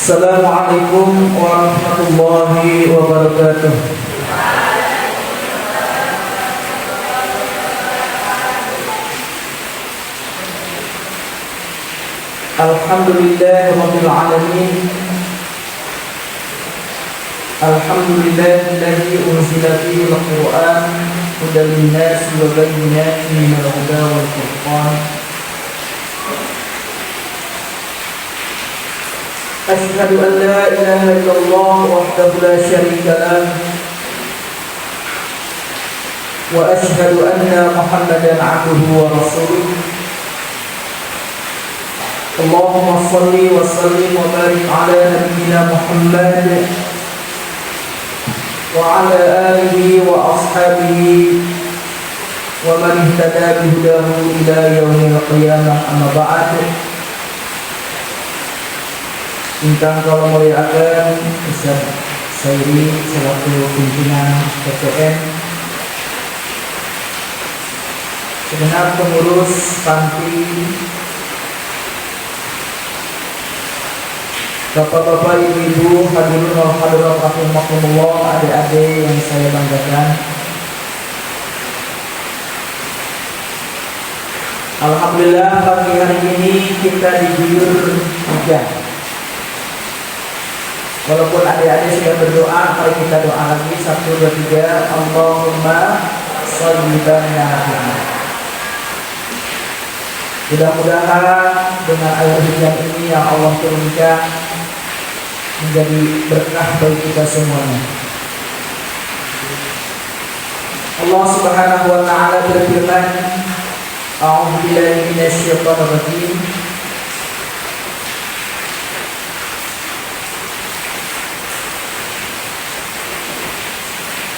Assalamualaikum warahmatullahi wabarakatuh. Alhamdulillahirabbil alamin. Alhamdulillahilladzi unzila fihi al-Qur'an hudan lin-nasi wa bayyinatin minal huda wal furqan. Asyhadu an la ilaha illallah wahdahu la syarika lah wa asyhadu anna Muhammadan 'abduhu wa rasuluh. Allahumma shalli wa sallim wa barik ala nabiyyina Muhammad wa ala alihi wa ashabihi wa man ihtada bihudahu ila yaumil qiyamah, amma ba'd. Ingkang kula mulyakaken Ustaz Sairi selaku pimpinan PTN, segenap pengurus panti, bapak-bapak, ibu-ibu, hadirin wal hadirat rahimakumullah, adik-adik yang saya banggakan. Alhamdulillah pagi hari ini kita diguyur hujan. Walaupun adik-adik sudah berdoa, mari kita doa lagi. 1, 2, 3. Allahumma sholliban nafi'an. Mudah-mudahan dengan air hujan ini yang Allah turunkan menjadi berkah bagi kita semuanya. Allah Subhanahu wa taala berfirman, A'udzu billahi minasyaitonir rajim.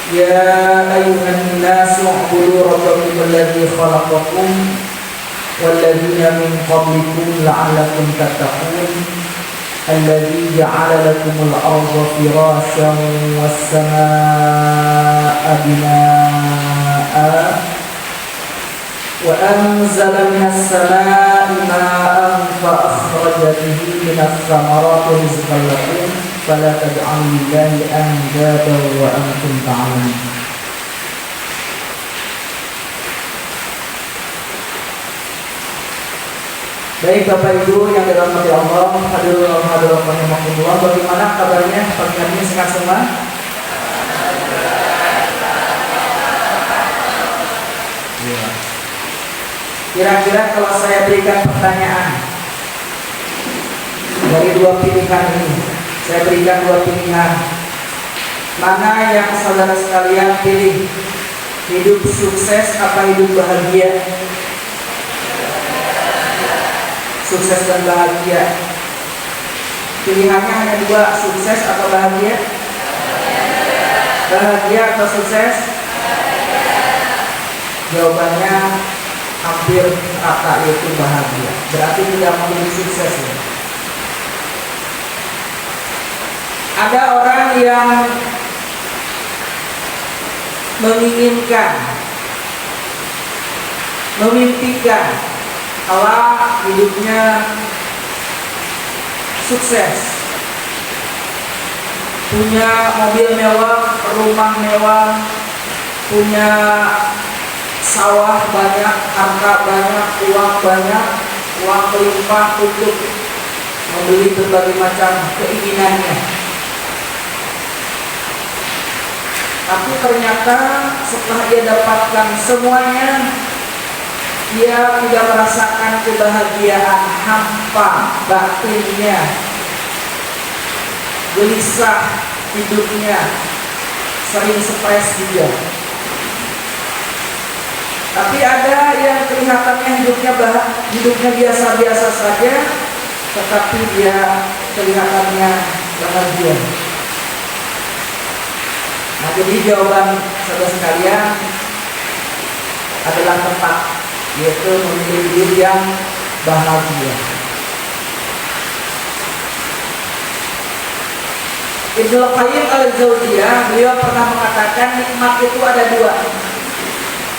Ya ayyuhan nasu u'budu rabbakum alladzi khalaqakum walladzina min qablikum la'allakum tattaqun alladzi ja'ala lakumul arda firasyan was samaa'a binaa'a wa anzala minas samaa'i maa'an fa akhraja bihi minas thamarati rizqan lakum fala taj'alu lillahi andadan wa antum ta'lamun. Baik Bapak Ibu yang dirahmati Allah, hadirin rahimakumullah, bagaimana kabarnya pagi hari ini sehat semua? Kira-kira kalau saya berikan pertanyaan dari dua pilihan ini, saya berikan dua pilihan, mana yang saudara sekalian pilih? Hidup sukses apa hidup bahagia? Sukses dan bahagia. Pilihannya hanya dua, sukses atau bahagia? Bahagia atau sukses? Jawabannya hampir rata, yaitu bahagia. Berarti tidak memilih sukses ya. Ada orang yang menginginkan, memimpikan kalau hidupnya sukses, punya mobil mewah, rumah mewah, punya sawah banyak, harta banyak, uang banyak, uang melimpah untuk membeli berbagai macam keinginannya. Tapi ternyata setelah dia dapatkan semuanya, dia tidak merasakan kebahagiaan, hampa batinnya, gelisah hidupnya, sering stres juga. Tapi ada yang kelihatannya hidupnya biasa-biasa saja, tetapi dia kelihatannya bahagia. Nah, jadi jawaban saudara sekalian adalah tepat, yaitu memilih hidup yang bahagia. Ibnu Qayyim al-Jauziyah, beliau pernah mengatakan nikmat itu ada dua.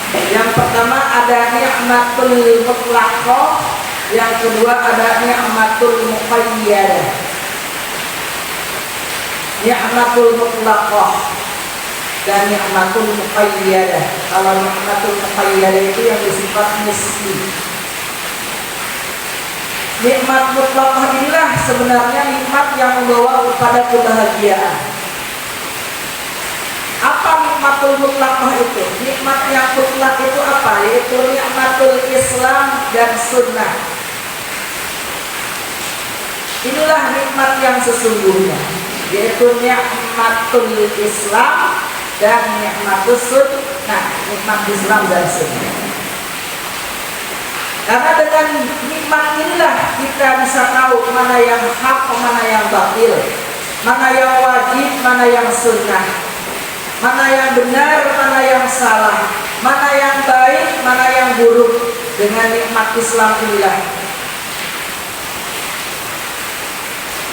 Yang pertama ada nikmatul mutlaqah, yang kedua ada nikmatul muqayyadah. ni'matul mutlaqah dan ni'matul muqayyadah. Kalau ni'matul muqayyadah itu yang bersifat nisbi. Nikmat mutlaqah inilah sebenarnya nikmat yang membawa kepada kebahagiaan. Apa nikmatul mutlaqah itu? Nikmat yang mutlak itu apa? Yaitu nikmatul Islam dan sunnah. Inilah nikmat yang sesungguhnya, yaitu nikmatul Islam dan nikmatul sunnah. Nikmat Islam dan sunnah. Karena dengan nikmat inilah kita bisa tahu mana yang hak, mana yang batil, mana yang wajib, mana yang sunnah, mana yang benar, mana yang salah, mana yang baik, mana yang buruk. Dengan nikmat Islam inilah.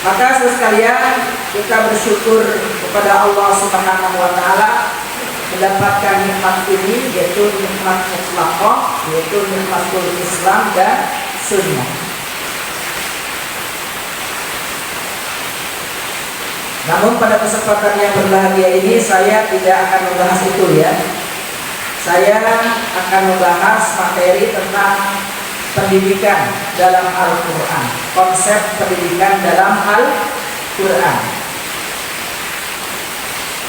Maka sekalian kita bersyukur kepada Allah Subhanahu wa taala mendapatkan nikmat ini, yaitu nikmat mutlaqah, yaitu nikmatul Islam dan sunnah. Namun pada kesempatan yang berbahagia ini saya tidak akan membahas itu ya. Saya akan membahas materi tentang pendidikan dalam Al-Quran, konsep pendidikan dalam Al-Quran.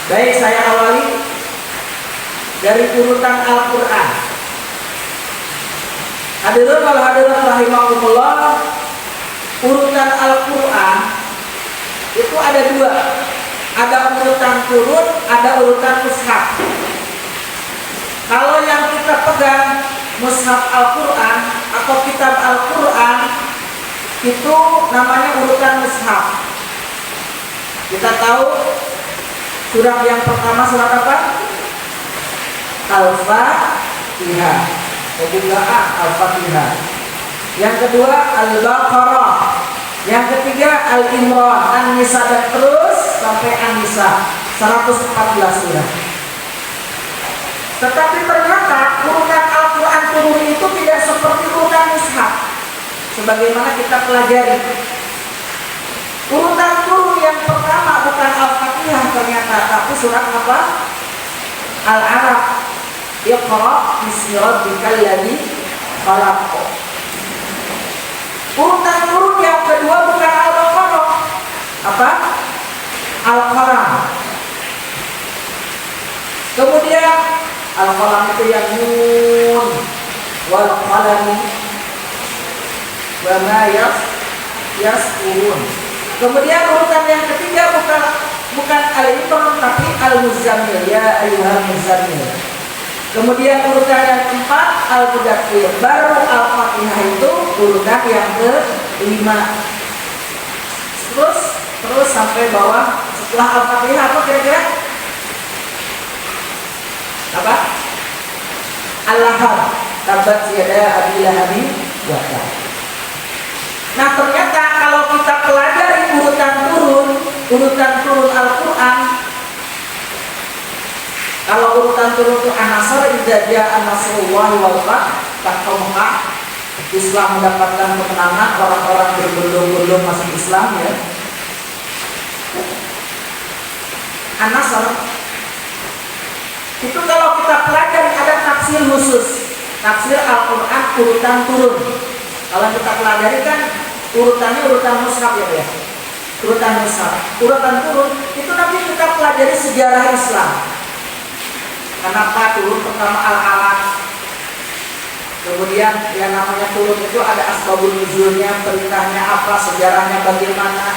Baik, saya awali dari urutan Al-Quran. Hadirin wal hadirat rahimakumullah, urutan Al-Quran itu ada dua. Ada urutan turun, ada urutan mushaf. Kalau yang kita pegang mushaf Al-Quran atau kitab Al-Quran itu namanya urutan mushaf. Kita tahu surat yang pertama surat apa? Al-Fatihah. Pembukaan Al-Fatihah. Yang kedua Al-Baqarah. Yang ketiga Al-Imran, An-Nisa, dan terus sampai An-Nisa, 114 surat. Tetapi ternyata urutan Al-Quran turun itu tidak seperti urutan mushaf sebagaimana kita pelajari. Urutan turun yang pertama bukan Al-Fatihah ternyata, tapi surat apa? Al-Alaq. Iqra bismi rabbikal ladzi khalaq. Urutan turun yang kedua bukan Al-Baqarah. Apa? Al-Qalam. Kemudian Al-Qalam itu yang nun wal qalami wa ma yasturun. Kemudian urutan yang ketiga bukan Al-Imran tapi Al-Muzammil, ya ayyuhal muzammil. Kemudian urutan yang keempat Al-Mudaththir. Baru Al-Fatihah itu urutan yang kelima. Terus sampai bawah. Setelah Al-Fatihah apa kira-kira? Apa? Al-Lahab. Tabat yada abi lahabin wa tab. Nah ternyata kalau kita pelajari urutan turun Al-Quran, kalau urutan turun itu An-Nasr, idza jaa nasrullahi wal fath, Mekah, Islam mendapatkan kemenangan, orang-orang berbondong-bondong masuk Islam ya. An-Nasr itu kalau kita pelajari ada tafsir khusus, tafsir Al-Quran urutan turun. Kalau kita pelajari kan urutannya urutan mushaf ya, urutan mushaf, urutan turun itu nanti kita pelajari sejarah Islam. Kenapa turun pertama Al-Alaq, kemudian yang namanya turun itu ada asbabun nuzulnya, perintahnya apa, sejarahnya bagaimana.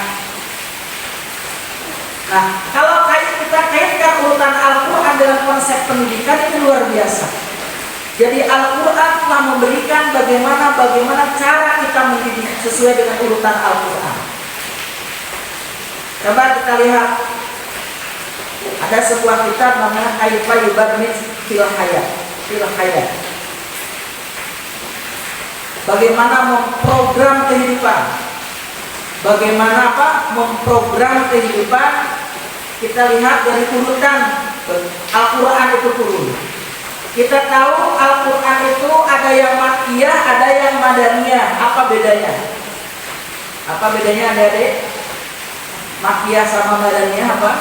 Nah kalau kita kaitkan urutan Al-Quran dengan konsep pendidikan itu luar biasa. Jadi Al-Quran telah memberikan bagaimana cara kita mendidik sesuai dengan urutan Al-Quran. Coba kita lihat, ada sebuah kitab namanya Kaifa Yubarmij fil Hayat. Bagaimana memprogram kehidupan. Bagaimana memprogram kehidupan. Kita lihat dari urutan Al-Quran itu turun. Kita tahu Al-Quran itu ada yang Makkiyah, ada yang Madaniyah. Apa bedanya? Apa bedanya adik-adik? Makkiyah sama Madaniyah apa?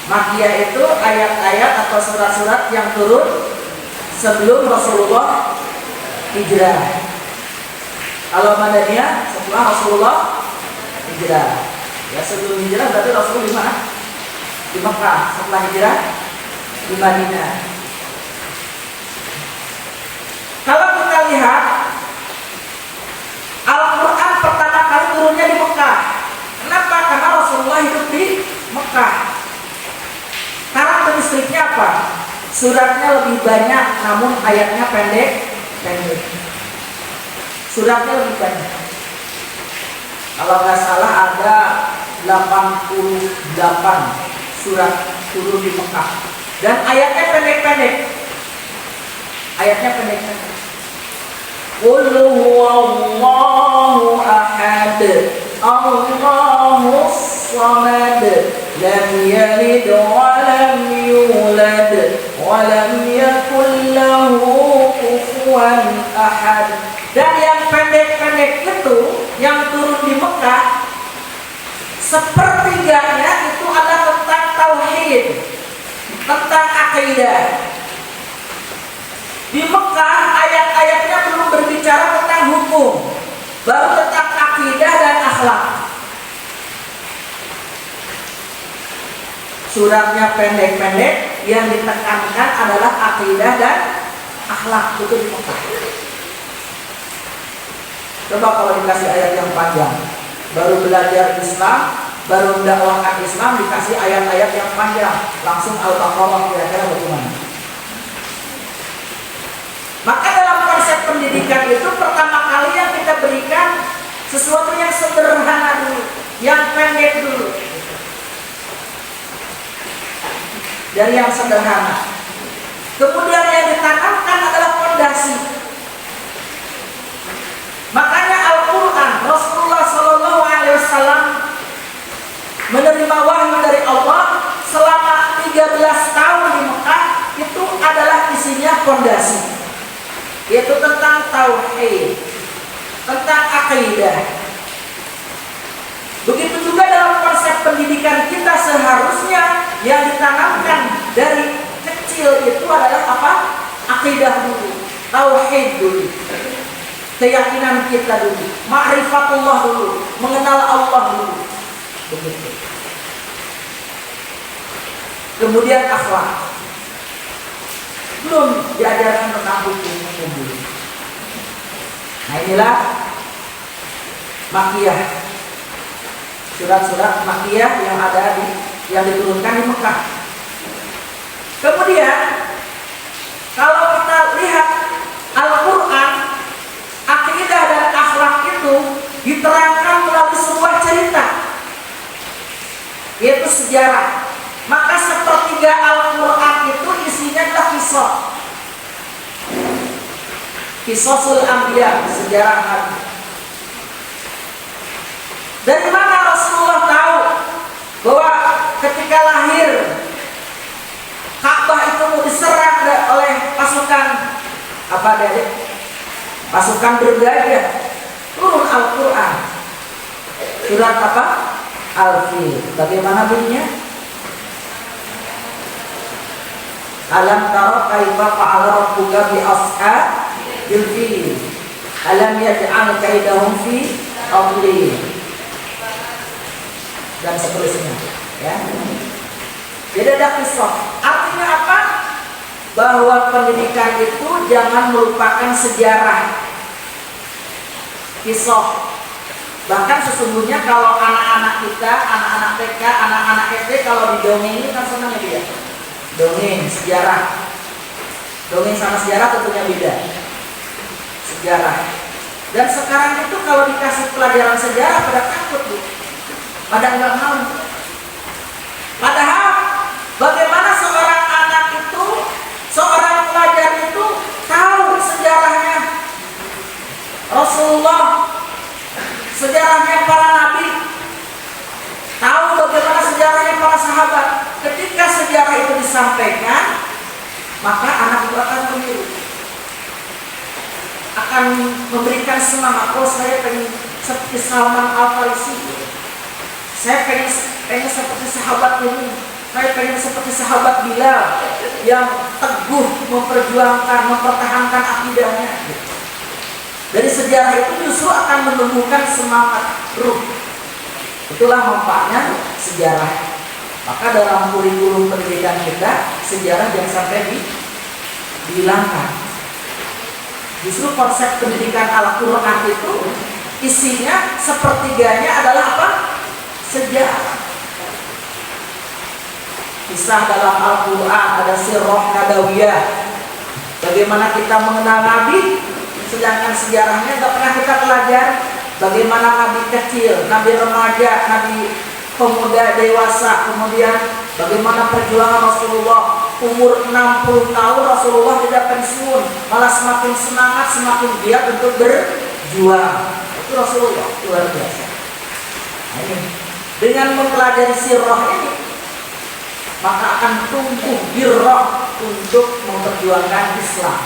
Makkiyah itu ayat-ayat atau surat-surat yang turun sebelum Rasulullah hijrah. Kalau Madaniyah setelah Rasulullah hijrah. Ya, sebelum hijrah berarti Rasulullah di mana? Di Mekah. Setelah hijrah di Madinah. Kalau kita lihat Al-Quran pertama kali turunnya di Mekah. Kenapa? Karena Rasulullah hidup di Mekah. Karakteristiknya apa? Suratnya lebih banyak, namun ayatnya pendek. Suratnya lebih banyak. Kalau nggak salah ada 88 surat turun di Mekah. Dan ayatnya pendek-pendek. Ayatnya pendek-pendek. Qul huwallahu ahad, Allahus samad, lam yalid wa lam yulad wa lam yakul lahu kufuwan ahad. Dan yang pendek-pendek itu yang turun di Mekah, sepertiganya itu adalah tentang tauhid, tentang akidah. Di Mekah ayat-ayatnya belum berbicara tentang hukum, baru tentang akidah dan akhlak. Suratnya pendek-pendek, yang ditekankan adalah akidah dan akhlak. Itu di Mekah. Coba kalau dikasih ayat yang panjang, baru belajar Islam, baru mendakwahkan Islam, dikasih ayat-ayat yang panjang, langsung Al-Baqarah, kira-kira bagaimana? Maka dalam konsep pendidikan itu pertama kali yang kita berikan sesuatu yang sederhana dulu, yang pendek dulu, dari yang sederhana. Kemudian yang ditanamkan adalah fondasi. Makanya Al-Quran, Rasulullah SAW menerima wahyu dari Allah selama 13 tahun di Mekah, itu adalah isinya fondasi, yaitu tentang tauhid, tentang akidah. Begitu juga dalam konsep pendidikan kita, seharusnya yang ditanamkan dari kecil itu adalah apa? Akidah dulu, tauhid dulu, keyakinan kita dulu, ma'rifatullah dulu, mengenal Allah dulu. Begitu. Kemudian akhlak. Belum diajarkan tentang hukum dulu. Nah, inilah Makkiyah. Surat-surat Makkiyah yang diturunkan di Mekah. Kemudian kalau kita lihat Al-Quran, akidah dan akhlak itu diterangkan melalui sebuah cerita, yaitu sejarah. Maka sepertiga Al-Quran itu isinya adalah kisah. Qisasul Anbiya, sejarah Nabi. Dari mana Rasulullah tahu bahwa ketika lahir Ka'bah itu mau diserang oleh pasukan apa dari pasukan bergajah? Turun Al-Quran. Surat apa? Al-Fil. Bagaimana bunyinya? Alam tara kaifa fa'ala rabbuka bi ashabil fil. Alam yaj'al kaidahum fi tadlil. Dan seterusnya, ya. Jadi ada kisah. Artinya apa? Bahwa pendidikan itu jangan merupakan sejarah, kisah. Bahkan sesungguhnya kalau anak-anak kita, anak-anak TK, anak-anak SD, kalau didongengin kan senang ya dia. Dongeng, sejarah. Dongeng sama sejarah tentunya beda. Sejarah. Dan sekarang itu kalau dikasih pelajaran sejarah pada takut, Bu. Pada nggak mau. Padahal bagaimana seorang anak itu, seorang pelajar itu tahu sejarahnya Rasulullah, sejarahnya para nabi, tahu bagaimana sejarahnya para sahabat. Ketika sejarah itu disampaikan, maka anak itu akan meniru, akan memberikan semangat. Oh, saya pengen seperti Salman Al-Farisi, saya pengen seperti sahabat ini, saya pengen seperti sahabat Bilal yang teguh memperjuangkan, mempertahankan akidahnya. Dari sejarah itu justru akan menumbuhkan semangat ruh. Itulah manfaatnya sejarah. Maka dalam kurikulum pendidikan kita, sejarah jangan sampai dihilangkan. Justru konsep pendidikan Al-Quran itu isinya sepertiganya adalah apa? Sejarah. Kisah dalam Al-Quran ada sirah nabawiyah, bagaimana kita mengenal Nabi, sedangkan sejarahnya tidak pernah kita pelajari. Bagaimana Nabi kecil, Nabi remaja, Nabi pemuda dewasa, kemudian bagaimana perjuangan Rasulullah. Umur 60 tahun Rasulullah tidak pensiun, malah semakin semangat, semakin giat untuk berjuang. Itu Rasulullah, luar biasa. Nah, ini. Dengan mempelajari sirah ini, maka akan tumbuh birrah untuk memperjuangkan Islam.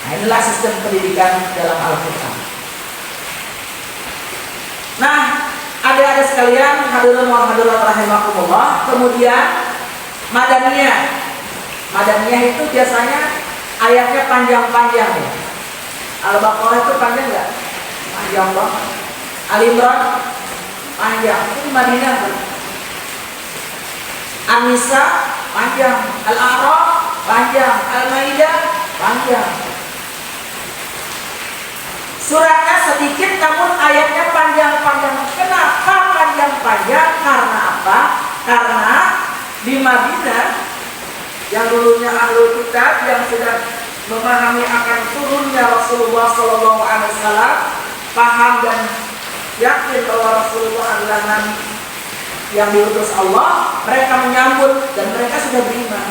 Nah, inilah sistem pendidikan dalam Al-Quran. Nah, adik-adik sekalian, hadirin wa hadirat rahimakumullah. Kemudian Madaniyah itu biasanya ayatnya panjang-panjang ya. Al-Baqarah itu panjang nggak? Panjang banget. Al-Imran panjang. Itu Madinah kan? An-Nisa panjang. Al-A'raf panjang. Al-Maidah panjang. Suratnya sedikit namun ayatnya panjang-panjang. Kenapa panjang-panjang? Karena apa? Karena di Madinah yang dulunya ahlul kitab yang sudah memahami akan turunnya Rasulullah SAW, paham dan yakin bahwa Rasulullah adalah Nabi yang diutus Allah, mereka menyambut dan mereka sudah beriman.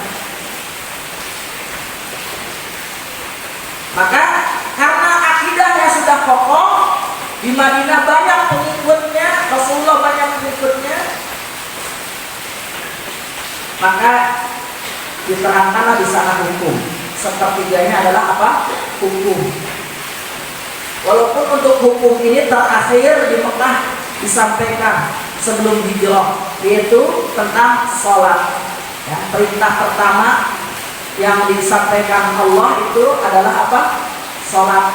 Maka karena akidahnya sudah kokoh, di Madinah banyak pengikutnya, Rasulullah banyak pengikutnya, maka diterangkanlah di sana hukum. Sepertiganya adalah apa? Hukum. Walaupun untuk hukum ini terakhir di Mekah disampaikan sebelum hijrah, yaitu tentang sholat. Ya, perintah pertama yang disampaikan Allah itu adalah apa? Sholat.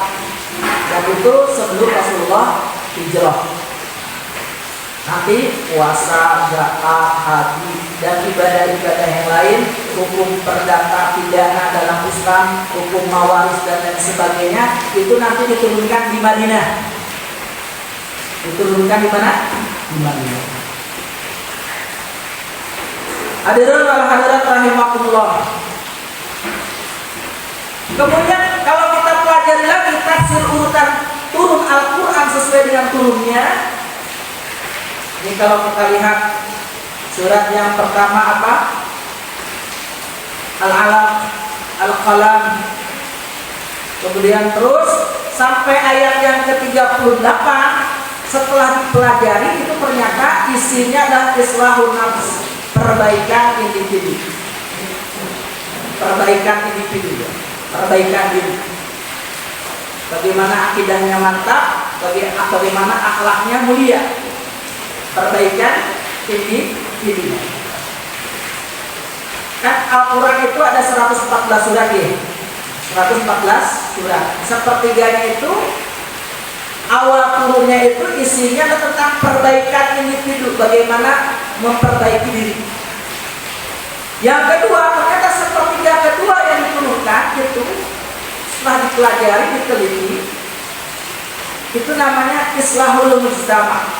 Dan itu sebelum Rasulullah hijrah. Nanti puasa, zakat, haji, dan ibadah-ibadah yang lain, hukum perdata pidana dalam Islam, hukum mawaris dan lain sebagainya, itu nanti diturunkan di Madinah. Diturunkan di mana? Di Madinah. Hadirin wal hadirat rahimakumullah. Kemudian kalau kita pelajari lagi tafsir urutan turun Al-Quran sesuai dengan turunnya. Ini kalau kita lihat surat yang pertama apa? Al-Alaq, Al-Qalam. Kemudian terus sampai ayat yang ke-38, setelah dipelajari itu ternyata isinya adalah islahun nafs, perbaikan individu. Perbaikan individu, perbaikan diri. Bagaimana akidahnya mantap, bagaimana akhlaknya mulia. Perbaikan individu. Kan Al-Quran itu ada 114 surat ya. 114 surat. Sepertiganya itu awal turunnya itu isinya tentang perbaikan individu, bagaimana memperbaiki diri. Yang kedua, ternyata sepertiga kedua yang diturunkan itu setelah dipelajari, diteliti, itu namanya islahul mujtama,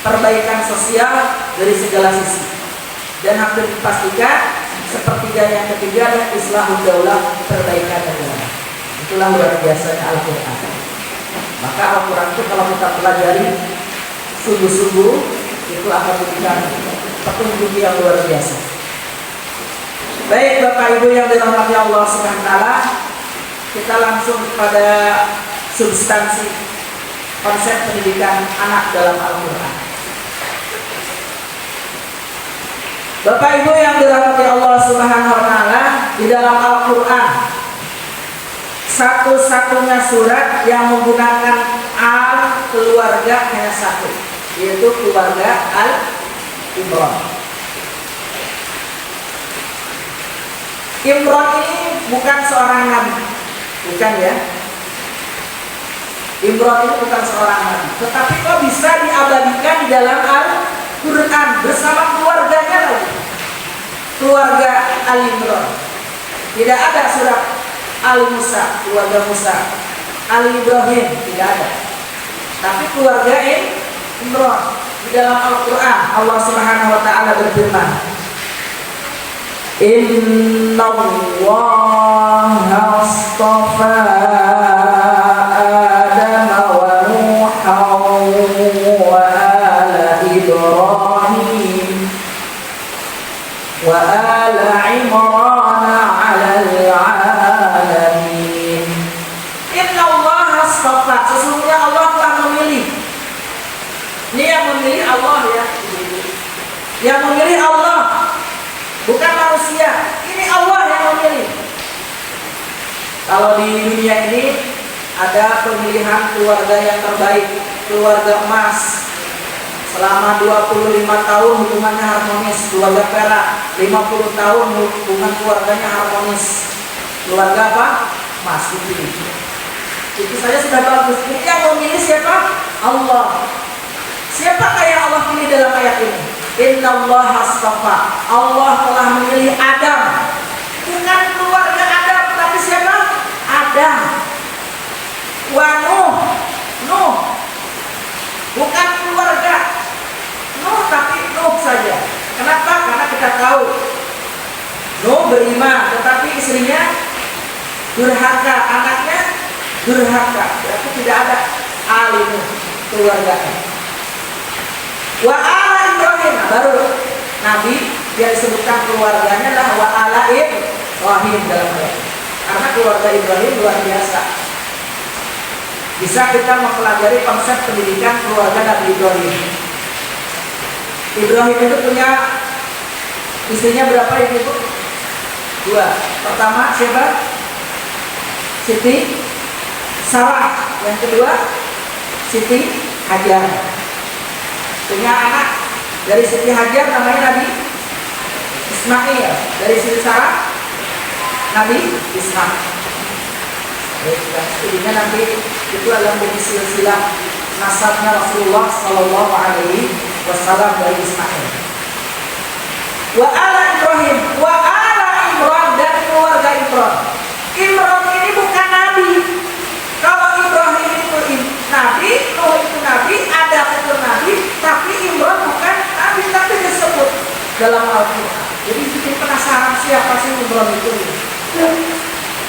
perbaikan sosial dari segala sisi. Dan hampir dipastikan sepertiga yang ketiga adalah islahul daulah, perbaikan negara. Itulah luar biasanya Al-Quran. Maka Al-Quran itu kalau kita pelajari sungguh-sungguh, itu akan memberikan petunjuk yang luar biasa. Baik Bapak Ibu yang dirahmati Allah SWT, kita langsung kepada substansi konsep pendidikan anak dalam Al-Quran. Bapak Ibu yang dirahmati Allah Subhanahu wa taala, di dalam Al-Quran satu-satunya surat yang menggunakan al keluarga hanya satu, yaitu keluarga Al-Imran. Imran ini bukan seorang nabi, bukan ya. Imran ini bukan seorang nabi, tetapi kok bisa diabadikan di dalam Al-Quran bersama keluarganya lagi, keluarga Al-Imran. Tidak ada surat Al-Musa, keluarga Musa, Al-Ibrahim, tidak ada. Tapi keluarga Imran di dalam Al-Quran Allah Subhanahu wa taala berfirman, Inna Allah astafa Adam wa Nuha wa ala Ibrahim wa ala Imran ala al-alamin. Inna Allah astafa, sesungguhnya Allah telah memilih. Ini yang memilih Allah ya. Yang memilih Allah, bukan manusia. Ini Allah yang memilih. Kalau di dunia ini ada pemilihan keluarga yang terbaik, keluarga emas. Selama 25 tahun hubungannya harmonis, keluarga perak. 50 tahun hubungan keluarganya harmonis. Keluarga apa? Emas dipilih. Itu saja sudah bagus. Ini yang memilih siapa? Allah. Siapakah yang Allah pilih dalam ayat ini? Inna Allah astafa, Allah telah memilih Adam. Bukan keluarga Adam, tapi siapa? Adam. Wa Nuh. Bukan keluarga Nuh, tapi Nuh saja. Kenapa? Karena kita tahu Nuh beriman, tetapi istrinya durhaka, anaknya durhaka. Berarti tidak ada alimu keluarganya. Wa ala Ibrahim, baru Nabi yang disebutkan keluarganya adalah wa ala Ibrahim dalam ayat. Karena keluarga Ibrahim luar biasa. Bisa kita mempelajari konsep pendidikan keluarga Nabi Ibrahim. Ibrahim itu punya istrinya berapa ibu? 2. Pertama siapa? Siti Sarah. Yang kedua Siti Hajar. Punya anak dari Siti Hajar namanya Nabi Ismail, dari Siti Sarah Nabi Ishak. Studinya nanti itu adalah menjadi silsilah nasabnya Rasulullah Sallallahu Alaihi Wasallam dari Ismail. Wa ala Ibrahim, wa ala Imran, dan keluarga Imran. Imran ini bukan nabi. Kalau Ibrahim itu nabi, Nuh itu nabi, ada itu nabi, tapi Imran bukan nabi, tapi disebut dalam Al-Quran. Jadi bikin penasaran siapa sih Imran itu?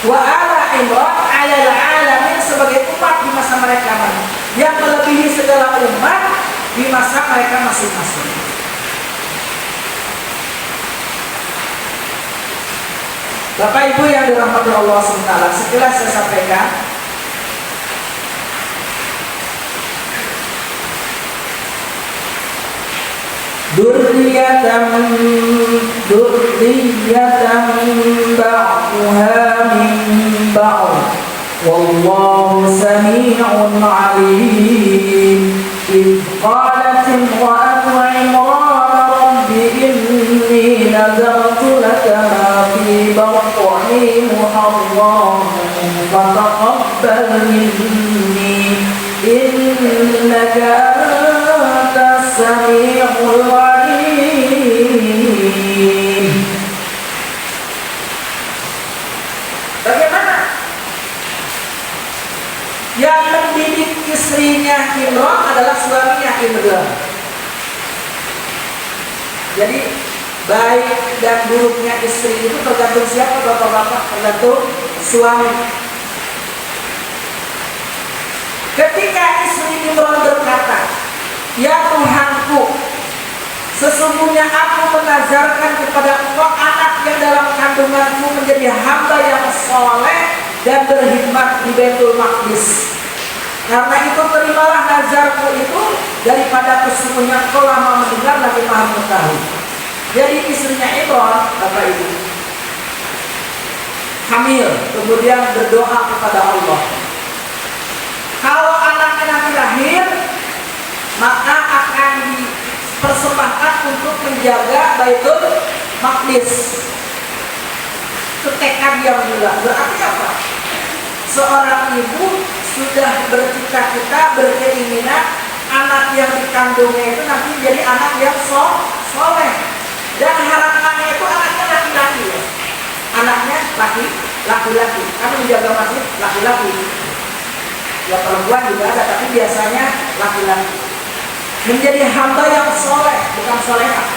Wa ala Imran alal alamin, sebagai umat di masa mereka yang melebihi segala umat di masa mereka masing-masing. Bapak Ibu yang dirahmati Allah SWT, sekilas saya sampaikan Durriyatan ba'duha min ba'd wallahu sami'un 'alim. إذ قالت امرأة عمران رب إني نذرت لك ما في بطني محررا فتقبل مني إنك أنت السميع العليم. Bagaimana? Yang mendidik istrinya Imran adalah suaminya Imran. Jadi baik dan buruknya istri itu tergantung siapa, bapak-bapak, tergantung suami. Ketika istri Imran berkata, ya Tuhanku, sesungguhnya aku menazarkan kepada engkau anak yang dalam kandunganku menjadi hamba yang soleh dan berkhidmat di Baitul Maqdis. Karena itu terimalah nazarku itu, daripada sesungguhnya engkau lama mendengar lagi maha mengetahui. Jadi istrinya Imran, Bapak Ibu, hamil, kemudian berdoa kepada Allah. Kalau anaknya nanti lahir, maka akan dipersembahkan untuk menjaga Baitul Maqdis. Itu tekad yang gila. Berarti apa? Seorang ibu sudah bercita-cita, berkeinginan anak yang dikandungnya itu nanti jadi anak yang soleh. Dan harapannya itu anaknya laki-laki ya. Anaknya laki-laki. Kan menjaga masjid laki-laki. Ya perempuan juga ada, tapi biasanya laki-laki. Menjadi hamba yang soleh, bukan solehah.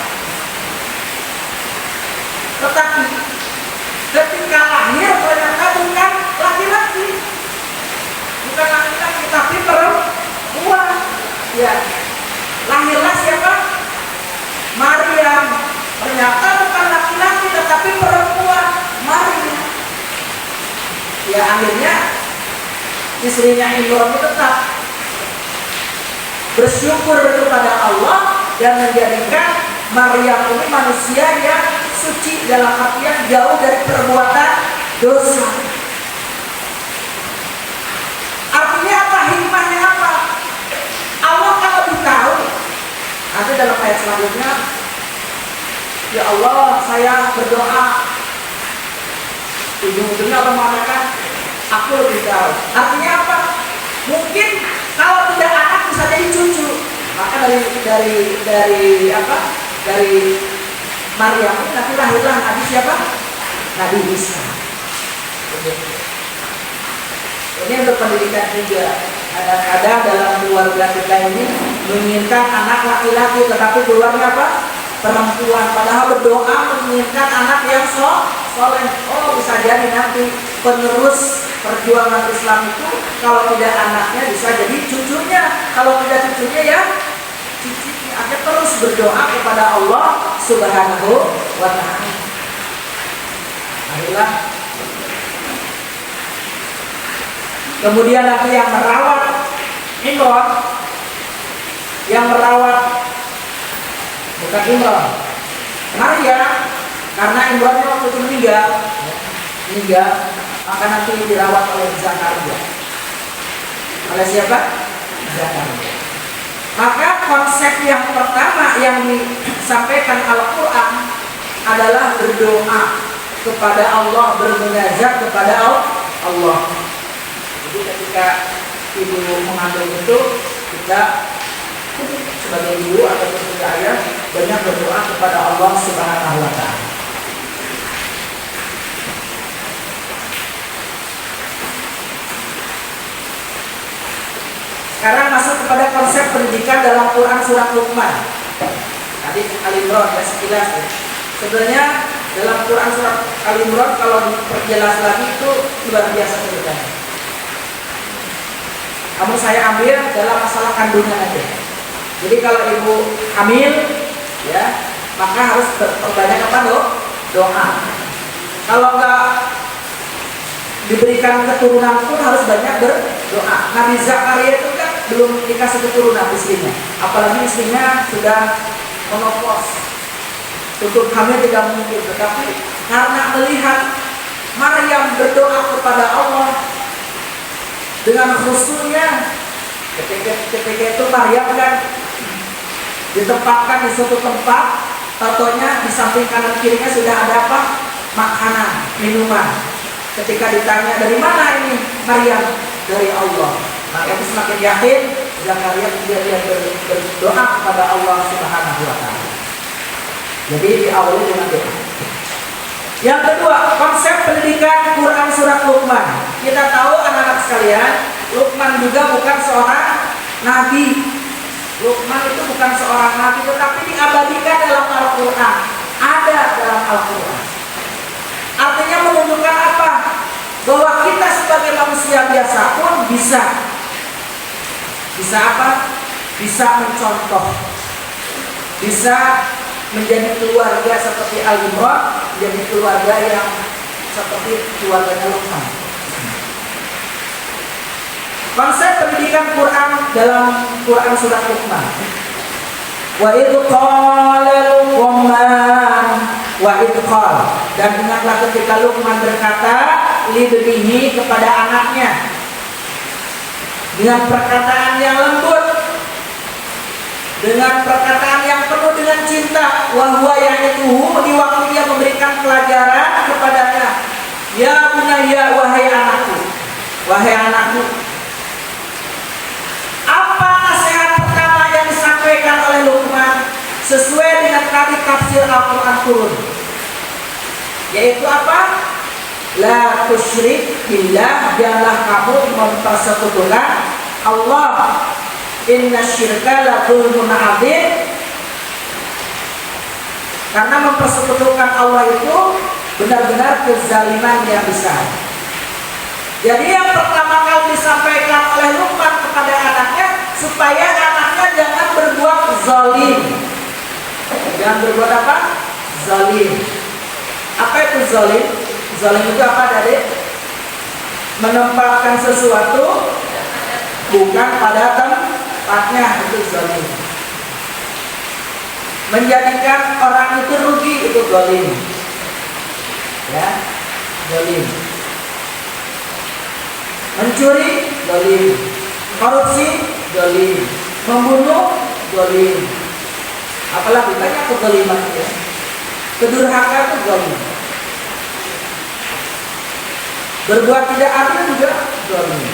Tetapi ketika lahir ternyata bukan laki-laki, bukan laki-laki, tapi perempuan. Ya, lahirlah siapa? Maryam. Ternyata bukan laki-laki, tetapi perempuan. Maryam. Ya akhirnya istrinya Imran tetap bersyukur kepada Allah dan menjadikan Maryam ini manusia yang suci dalam artian jauh dari perbuatan dosa. Artinya apa? Hikmahnya apa? Allah kan lebih tahu. Nanti dalam ayat selanjutnya, ya Allah saya berdoa, ujung-ujungnya Allah mengatakan aku lebih tahu. Artinya apa? Mungkin kalau tidak anak bisa jadi cucu. Maka dari Maryam ini nanti lahirlah Nabi siapa? Nabi Isa. Ini untuk pendidikan juga. Kadang-kadang dalam keluarga kita ini menginginkan anak laki-laki, tetapi keluarnya apa? Perempuan. Padahal berdoa menginginkan anak yang soleh. Oh bisa jadi nanti penerus perjuangan Islam itu kalau tidak anaknya bisa jadi cucunya. Kalau tidak cucunya ya cicitnya. Akan terus berdoa kepada Allah Subhanahu wa ta'ala. Akhirnya kemudian nanti yang merawat Imran, yang merawat bukan Imran, Maryam, karena Imrannya waktu itu meninggal, maka nanti dirawat oleh Zakaria. Oleh siapa? Zakaria. Maka konsep yang pertama yang disampaikan Al-Quran adalah berdoa kepada Allah, bermunajat kepada Allah. Jadi ketika ibu mengandung itu, kita sebagai ibu atau sebagai ayah banyak berdoa kepada Allah Subhanahu wa ta'ala. Sekarang masuk kepada konsep pendidikan dalam Quran surat Luqman. Tadi Al-Imran ya sekilas ya. Sebenarnya dalam Quran surat Al-Imran kalau diperjelas lagi itu luar biasa ceritanya. Namun saya ambil dalam masalah kandungan aja. Jadi kalau ibu hamil ya, maka harus berbanyak apa doa. Kalau enggak diberikan keturunan pun harus banyak berdoa. Nabi Zakaria itu kan belum dikasih keturunan istrinya, apalagi istrinya sudah menopause. Untuk hamil tidak mungkin, tetapi karena melihat Maryam berdoa kepada Allah dengan khusyuknya, ketika itu Maryam kan ditempatkan di suatu tempat, tentunya di samping kanan kirinya sudah ada apa? Makanan, minuman. Ketika ditanya dari mana ini Maryam, dari Allah. Maka itu semakin yakin Zakaria dia berdoa kepada Allah Subhanahu wa ta'ala. Jadi diawali dengan doa. Yang kedua, konsep pendidikan Quran surat Luqman. Kita tahu anak-anak sekalian, Luqman juga bukan seorang nabi. Luqman itu bukan seorang nabi, tetapi diabadikan dalam Al-Quran. Ada dalam Al-Quran. Artinya menunjukkan apa? Bahwa kita sebagai manusia biasa pun bisa apa? Bisa mencontoh, bisa menjadi keluarga seperti Al-Imran, menjadi keluarga yang seperti keluarganya Luqman. Konsep pendidikan Quran dalam Quran surat Luqman. Wa idh qala Luqman wa idqal, dan ingatlah ketika Luqman berkata libnihi kepada anaknya dengan perkataan yang lembut, dengan perkataan yang penuh dengan cinta, wa huwa ya'ituhu, di waktu dia memberikan pelajaran kepadanya, ya bunayya, wahai anakku. Apa nasihat pertama yang disampaikan oleh Luqman sesuai dengan tadi tafsir Al-Quran turun, yaitu apa? La tusyrik billah, janganlah kamu mempersekutukan Allah. Inna syirka la dzulmun adzim, karena mempersekutukan Allah itu benar-benar kezaliman yang besar. Jadi yang pertama kali disampaikan oleh Luqman kepada anaknya supaya anaknya jangan berbuat zalim. Jangan berbuat apa? Zalim. Apa itu zalim? Zalim itu apa tadi? Menempatkan sesuatu bukan pada tempatnya, itu zalim. Menjadikan orang itu rugi, itu zalim. Ya, zalim. Mencuri, zalim. Korupsi, zalim. Membunuh, zalim. Apalagi banyak kezaliman ya. Kedurhaka itu zalim. Berbuat tidak adil juga zalim.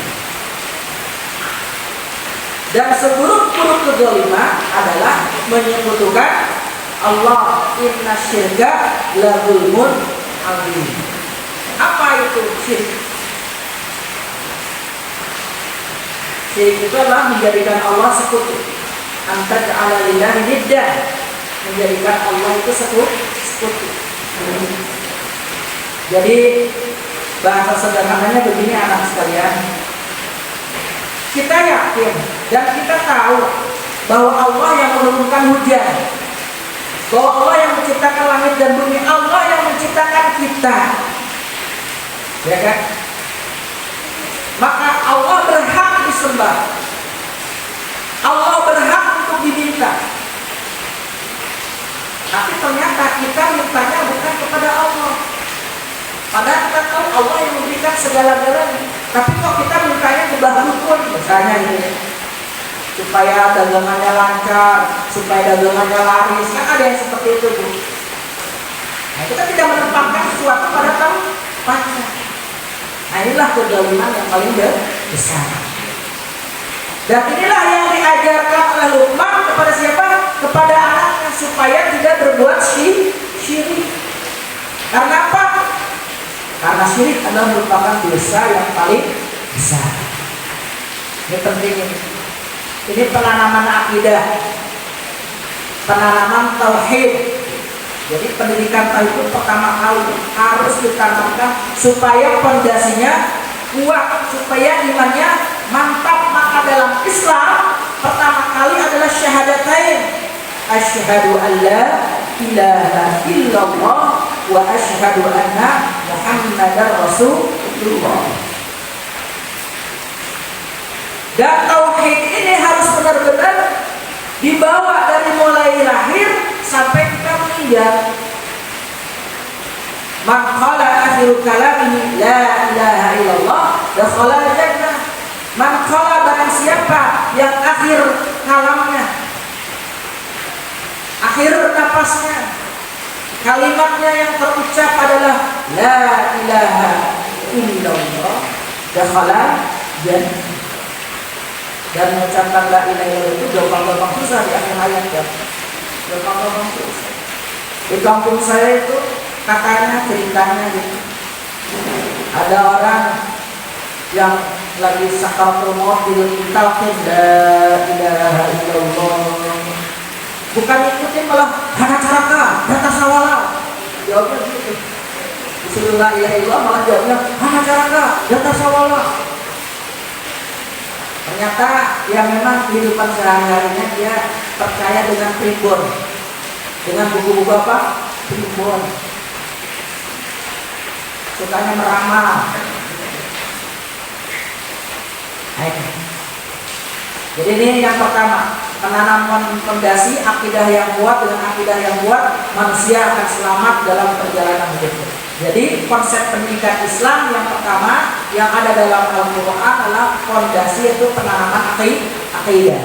Dan seburuk-buruk kezaliman adalah menyekutukan Allah. Inna syirka la dzulmun adzim. Apa itu syirik? Syirik itu adalah menjadikan Allah sekutu. Anta ja'ala lillahi niddan, menjadikan Allah itu sekutu. Jadi bahasa sederhananya begini anak sekalian, kita yakin dan kita tahu bahwa Allah yang menurunkan hujan, bahwa Allah yang menciptakan langit dan bumi, Allah yang menciptakan kita, ya kan? Maka Allah berhak disembah, Allah berhak untuk diminta. Tapi ternyata kita mintanya bukan kepada Allah. Padahal kita tahu Allah yang memberikan segala-galanya. Tapi kok kita mintanya ke dukun misalnya ini, supaya dagangannya lancar, supaya dagangannya laris. Kan ada yang seperti itu, Bu. Nah, kita tidak menempatkan sesuatu pada tempatnya. Nah, inilah kezaliman yang paling besar. Dan inilah yang diajarkan oleh Luqman kepada siapa? Kepada anaknya, supaya tidak berbuat syirik. Karena apa? Karena syirik adalah merupakan dosa yang paling besar. Ini penting ini. Ini penanaman akidah, penanaman tauhid. Jadi pendidikan tauhid itu pertama kali harus ditanamkan supaya pondasinya kuat, supaya imannya mantap. Maka dalam Islam pertama kali adalah syahadatain. Asyhadu an la ilaha illallah wa asyhadu anna Muhammadar Rasulullah. Dan tauhid ini harus benar-benar dibawa dari mulai lahir sampai kita meninggal. Man qala akhiru kalamihi la ilaha illallah dakhala jannah. Man qala, barang siapa yang akhir kalamnya, akhir napasnya, kalimatnya yang terucap adalah la ilaha illallah dakhala jannah. Dan mengucapkan la ilaha illallah itu gampang-gampang susah di akhir hayat ya. Gampang-gampang susah. Di kampung saya itu katanya ceritanya gitu, ada orang yang lagi sakaratul maut ditalkin la ilaha illallah, bukan ikutin malah hana caraka data sawala, jawabnya gitu. Disuruh la ilaha illallah malah jawabnya hana caraka data sawala. Ternyata ya memang kehidupan sehari-harinya dia percaya dengan primbon, dengan buku-buku apa? Primbon. Sukanya meramal. Jadi ini yang pertama, penanaman fondasi akidah yang kuat. Dengan akidah yang kuat, manusia akan selamat dalam perjalanan hidupnya. Jadi konsep pendidikan Islam yang pertama yang ada dalam Al-Quran adalah fondasi, itu penanaman akidah.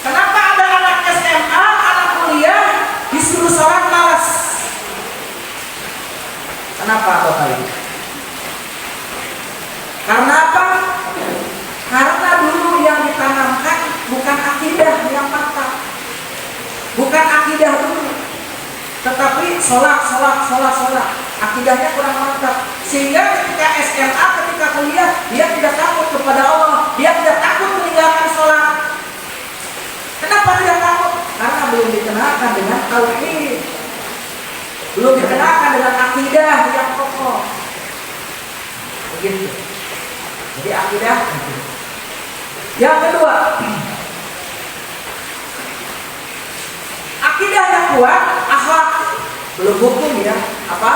Kenapa ada anak SMA, anak kuliah disuruh sholat malas? Kenapa Bapak Ibu? Karena apa? Karena dulu yang ditanamkan bukan akidah yang mantap, bukan akidah dulu, tetapi sholat. Akidahnya kurang mantap, sehingga ketika SMA, ketika kuliah, dia tidak takut kepada Allah, dia tidak takut meninggalkan sholat. Kenapa tidak takut? Karena belum dikenalkan dengan tauhid, belum dikenalkan dengan akidah yang kokoh. Begitu. Jadi akidah. Yang kedua, akidah yang kuat, akhlak. Belum hukum ya, apa?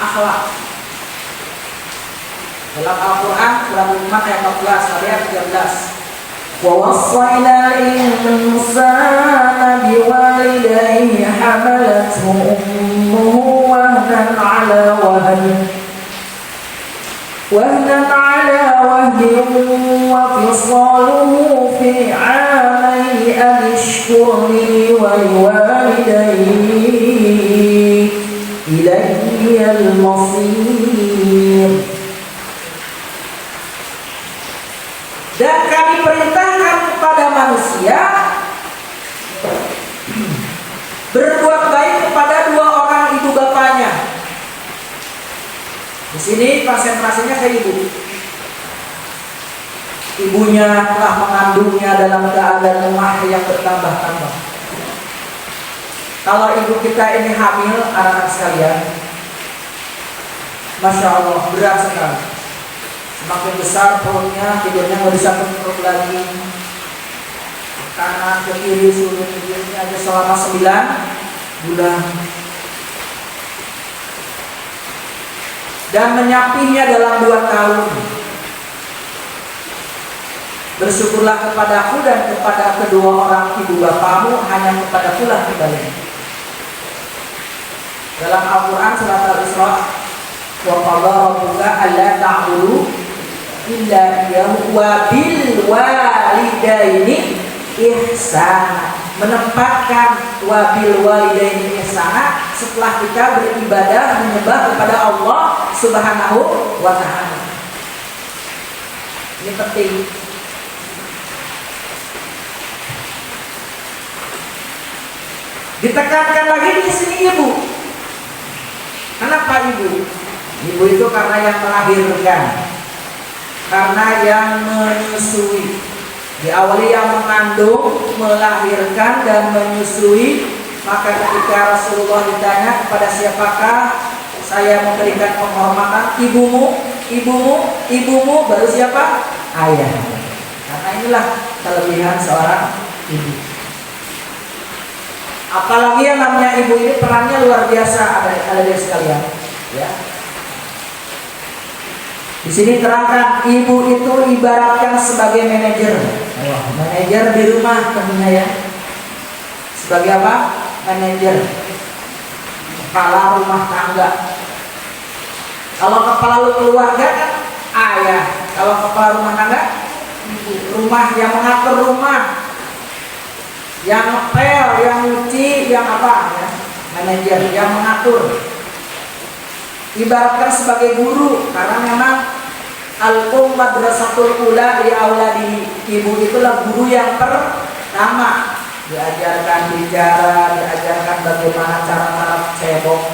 Akhlak. Dalam Al-Quran surat Luqman ayat 14, ayat 13. وَوَصَّيْنَا الْإِنسَانَ بِوَالِدَيْهِ حَمَلَتْهُ أُمُّهُ وَهْنًا عَلَى وَهْنٍ وَفِصَالُهُ فِي عَامَيْنِ أَنِ اشْكُرْ لِي وَلِوَالِدَيْكَ إِلَيَّ الْمَصِيرُ. Dan kami perintahkan kepada manusia berbuat baik kepada dua orang ibu bapanya. Di sini konsentrasinya ke ibu. Ibunya telah mengandungnya dalam keadaan lemah yang bertambah-tambah. Kalau ibu kita ini hamil, anak-anak sekalian, Masya Allah, berat sekali. Semakin besar perutnya, tidurnya nggak bisa kontrol lagi. Kanan ke kiri, suruh tidurnya aja selama 9 bulan. Dan menyapihnya dalam 2 tahun. Bersyukurlah kepadaku dan kepada kedua orang ibu bapamu, hanya kepadakulah kembali. Dalam Al-Quran surat Al-Isra, wa qadha rabbuka alla ta'budu illa iyyahu wa bil walidaini ihsana. Menempatkan wabil walidaini ihsana setelah kita beribadah menyembah kepada Allah Subhanahu wa ta'ala. Ini penting. Ditekankan lagi di sini ibu. Kenapa ibu? Ibu itu karena yang melahirkan, karena yang menyusui. Diawali yang mengandung, melahirkan dan menyusui. Maka ketika Rasulullah ditanya kepada siapakah saya memberikan penghormatan, ibumu, baru siapa? Ayah. Karena inilah kelebihan seorang ibu. Apalagi yang namanya ibu ini perannya luar biasa, ada dari sekalian. Ya. Di sini terangkan ibu itu ibaratkan sebagai manajer. Manajer di rumah tentunya ya. Sebagai apa? Manajer, kepala rumah tangga. Kalau kepala keluarga kan ayah. Kalau kepala rumah tangga, ibu. Rumah yang mengatur rumah, yang ngepel, yang nyuci, yang apa ya? Manajer yang mengatur. Ibaratkan sebagai guru, karena memang al-um madrasatul ula di auladi. Ibu itulah guru yang pertama. Diajarkan bicara, diajarkan bagaimana cara-cara cebok,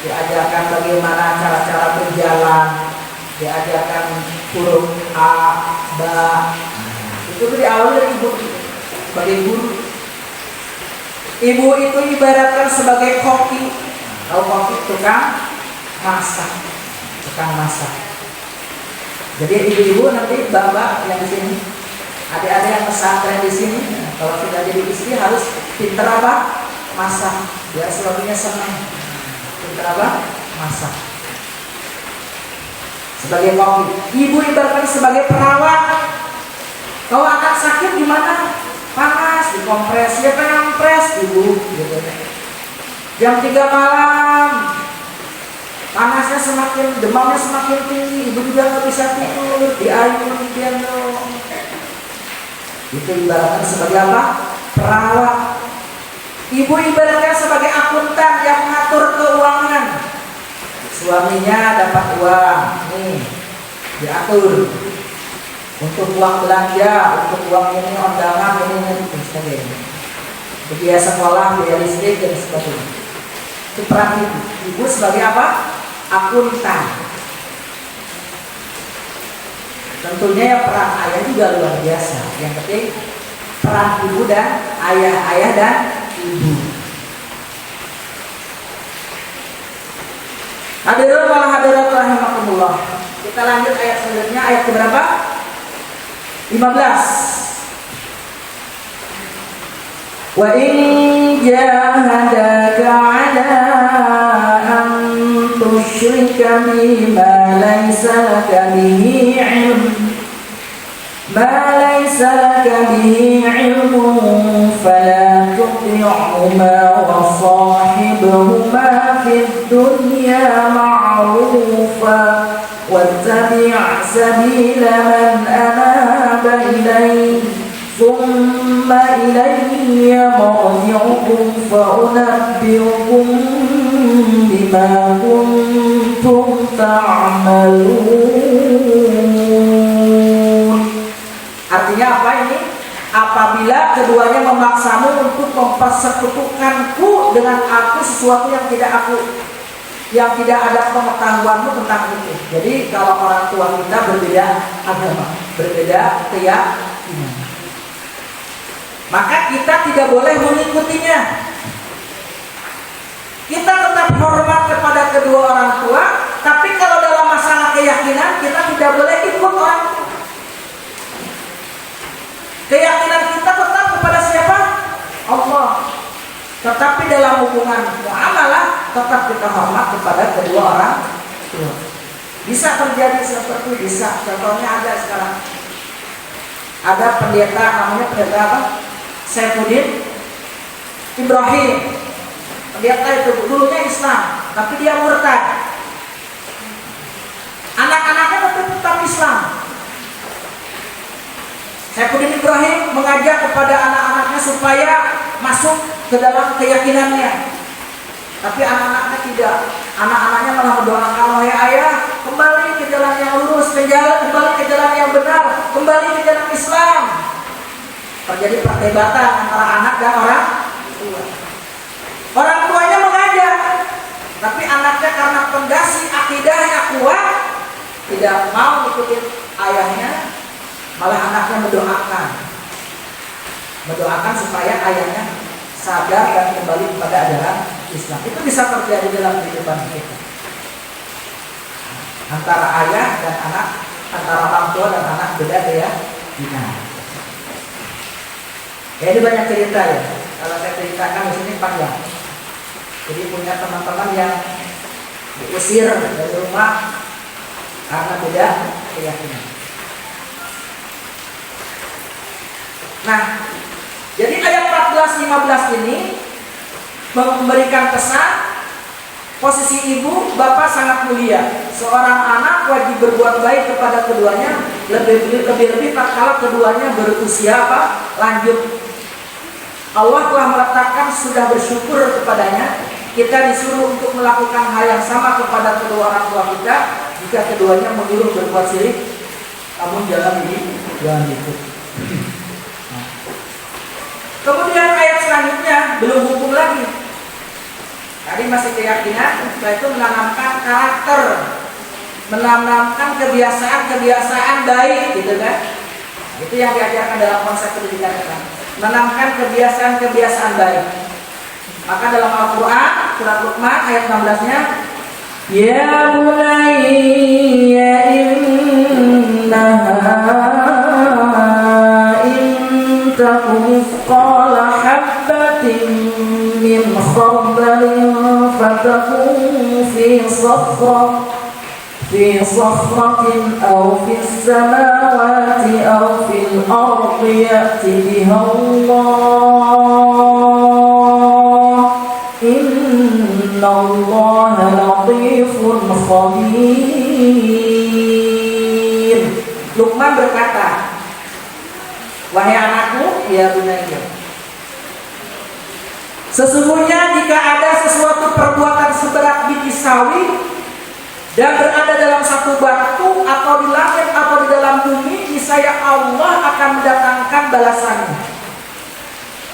diajarkan bagaimana cara-cara berjalan, diajarkan huruf a, ba. Itu diawali dari ibu sebagai guru. Ibu itu ibaratkan sebagai koki. Kalau koki tukang masak. Jadi ibu-ibu nanti bapak yang di sini, adik-adik yang pesantren di sini, kalau sudah jadi istri harus pinter apa? Masak. Biar suaminya senang. Pinter apa? Masak. Sebagai koki. Ibu ibaratkan sebagai perawat. Kalau anak sakit gimana? Panas, dikompres, siapa yang kompres? Ibu, gitu. Jam 3 malam, panasnya semakin, demamnya semakin tinggi, ibu juga nggak bisa tidur, diayun, digendong. Itu ibaratnya sebagai apa? Perawat. Ibu ibaratnya sebagai akuntan yang mengatur keuangan. Suaminya dapat uang, nih diatur. Untuk uang belanja, untuk uang ini, undangan ini, dan sebagainya. Biaya sekolah, biaya listrik, dan sebagainya. Itu peran ibu. Ibu sebagai apa? Akuntan. Tentunya ya peran ayah juga luar biasa. Yang penting peran ibu dan ayah dan ibu. Hadirin wal hadirat rahimakumullah. Kita lanjut ayat selanjutnya, ayat keberapa? 15. Wa in jahadaka 'ala an tusyrika bima laysa laka bihi 'ilm fala tuti'huma wa sahibhuma fid dunya ma'rufa wattabi' sabila man anaba ilayya thumma ilayya marji'ukum fa unabbi'ukum bima kuntum ta'malun. Artinya apa ini? Apabila keduanya memaksamu untuk mempersekutukanku dengan aku sesuatu yang tidak ada pengetahuanmu tentang itu. Jadi kalau orang tua kita berbeda agama, berbeda keyakinan, maka kita tidak boleh mengikutinya. Kita tetap hormat kepada kedua orang tua, tapi kalau dalam masalah keyakinan kita tidak boleh ikut orang tua. Keyakinan kita tetap kepada siapa? Allah. Tetapi dalam hubungan muamalah tetap kita hormat kepada kedua orang tua. Bisa terjadi seperti bisa. Contohnya ada sekarang. Ada pendeta, namanya pendeta apa? Saifuddin Ibrahim. Pendeta itu dulunya Islam, tapi dia murtad. Anak-anaknya tetap Islam. Saifuddin Ibrahim mengajak kepada anak-anaknya supaya masuk ke dalam keyakinannya, tapi anak-anaknya tidak. Anak-anaknya malah mendoakan, wahai ayah, kembali ke jalan yang lurus, kembali ke jalan yang benar, kembali ke jalan Islam. Terjadi perdebatan antara anak dan orang tua. Orang tuanya mengajak, tapi anaknya karena fondasi akidahnya kuat, tidak mau ikutin ayahnya. Malah anaknya mendoakan supaya ayahnya sadar dan kembali kepada ajaran Islam. Itu bisa terjadi dalam kehidupan kita. Antara ayah dan anak, antara orang tua dan anak beda ya. Ini banyak cerita ya. Kalau saya ceritakan di sini panjang. Jadi punya teman-teman yang diusir dari rumah karena beda keyakinan. Nah, jadi ayat 14-15 ini memberikan pesan posisi ibu bapak sangat mulia. Seorang anak wajib berbuat baik kepada keduanya, lebih-lebih tatkala keduanya berusia lanjut. Allah telah meletakkan sudah bersyukur kepadanya. Kita disuruh untuk melakukan hal yang sama kepada kedua orang tua kita jika keduanya menyuruh berbuat syirik. Namun jangan ikut. Kemudian ayat selanjutnya belum hukum lagi. Tadi masih keyakinan, setelah itu menanamkan karakter, menanamkan kebiasaan baik, gitu kan? Itu yang diajarkan dalam konsep pendidikan kita. Menanamkan kebiasaan baik. Maka dalam Al-Quran surat Luqman ayat 16-nya, ya bunayya innaha takum mithqala habbatin min khardalin fatakun fi sakhratin aw fis samawati aw fil ardi ya'ti biha Inna Allaha latifun khabir. Luqman berkata, wahai anakku, ya bunayya, sesungguhnya jika ada sesuatu perbuatan seberat biji sawi dan berada dalam satu batu atau di langit atau di dalam bumi, niscaya Allah akan mendatangkan balasannya.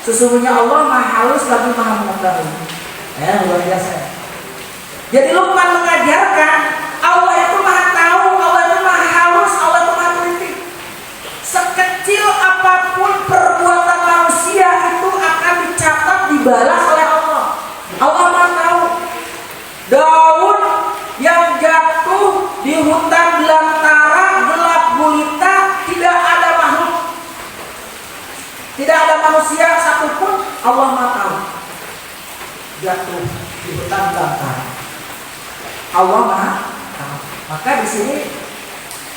Sesungguhnya Allah Maha Halus lagi Maha Mengetahui. Luar biasa. Jadi Luqman mengajarkan Allah itu Maha Tahu, Allah itu Maha Halus, Allah itu Maha Teliti. Sekecil apapun perbuatan manusia itu akan dicatat, dibalas oleh Allah. Allah Maha Tahu. Daun yang jatuh di hutan belantara gelap gulita, tidak ada makhluk, tidak ada manusia satupun, Allah Maha Tahu. Jatuh di hutan belantara, Allah Maha Tahu. Maka di sini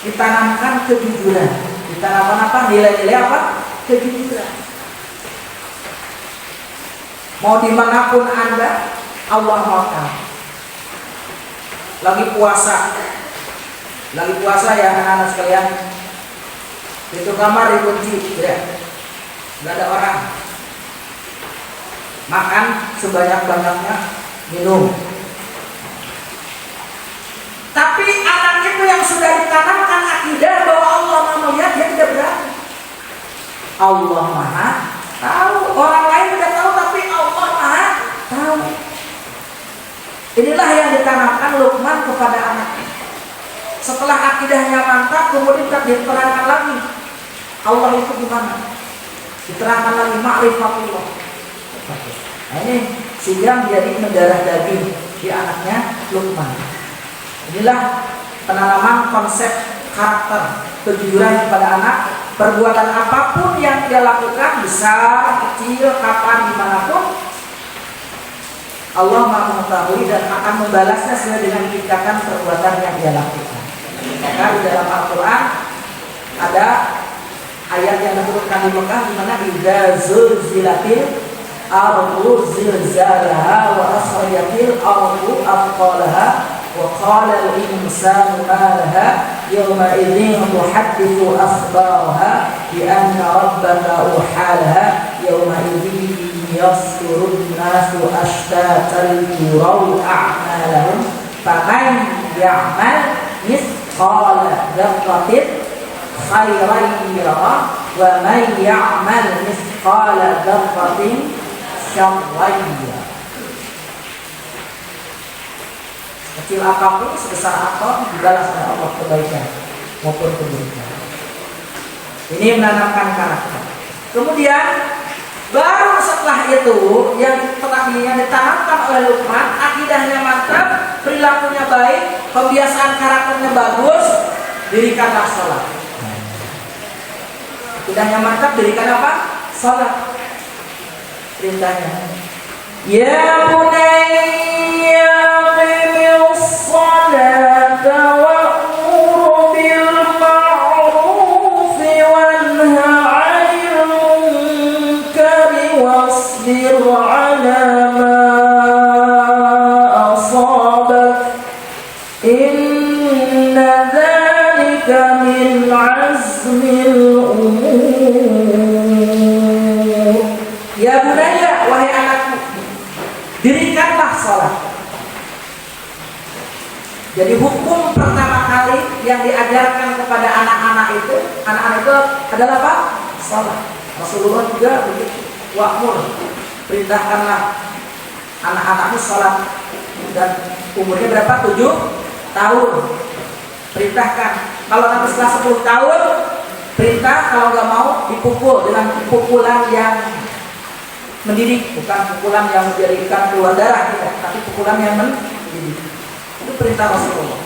ditanamkan kejujuran, ditanamkan apa? Nilai-nilai apa? Kejujuran. Mau dimanapun Anda, Allah Maha Tahu. Lagi puasa ya anak-anak sekalian, itu kamar dikunci, ya, nggak ada orang. Makan sebanyak-banyaknya, minum. Tapi anak itu yang sudah ditanamkan akidah bahwa Allah Maha melihat, dia tidak berani. Allah Maha Tahu. Orang lain tidak tahu, tapi Allah Maha Tahu. Inilah yang ditanamkan Luqman kepada anaknya. Setelah akidahnya mantap, kemudian diterangkan lagi Allah itu gimana? Diterangkan lagi ma'rifatullah. Nah, ini sehingga menjadi mendarah daging di anaknya Luqman. Inilah penanaman konsep karakter kejujuran kepada anak. Perbuatan apapun yang dia lakukan, besar, kecil, kapan, dimanapun, Allah Maha Mengetahui dan akan membalasnya sesuai dengan tindakan perbuatan yang dia lakukan. Maka di dalam Al-Quran ada ayat yang diturunkan di Mekah di mana idza zulzilatil ardu zilzalaha wa akhrajatil ardu athqalaha wa qala al-insanu ma laha yawma idzin tuhaddithu akhbaraha bi anna rabbaka uhalaha yawma idzin yasturun nasu ashtatan yuraw a'malahum faman ya'mal mithqala dzarratin khairan yarah wa man ya'mal mithqala dzarratin syarran yarah. Kecil apapun, sebesar apapun, dibalas oleh Allah kebaikan maupun keburukan. Ini menanamkan karakter. Kemudian baru setelah itu yang ditanamkan oleh Luqman, akidahnya mantap, perilakunya baik, kebiasaan karakternya bagus, dirikanlah sholat. Akidahnya mantap, dirikan apa? Sholat. Perintahnya, ya bunayya qimis sholata wa'mur bil ma'ruf wanha 'anil munkari wasbir 'ala ma asabak inna dzalika min 'azmil umur. Ya bunayya, wahai anakku, dirikanlah sholat. Jadi hukum pertama kali yang diajarkan kepada anak-anak itu adalah apa? Sholat. Rasulullah juga begitu. Wa'mur, perintahkanlah anak-anakmu sholat. Dan umurnya berapa? 7 tahun. Perintahkan. Kalau nanti setelah 10 tahun, perintah, kalau nggak mau dipukul dengan pukulan yang mendidik, bukan pukulan yang menjadikan keluar darah, tidak, tapi pukulan yang mendidik. Itu perintah Rasulullah.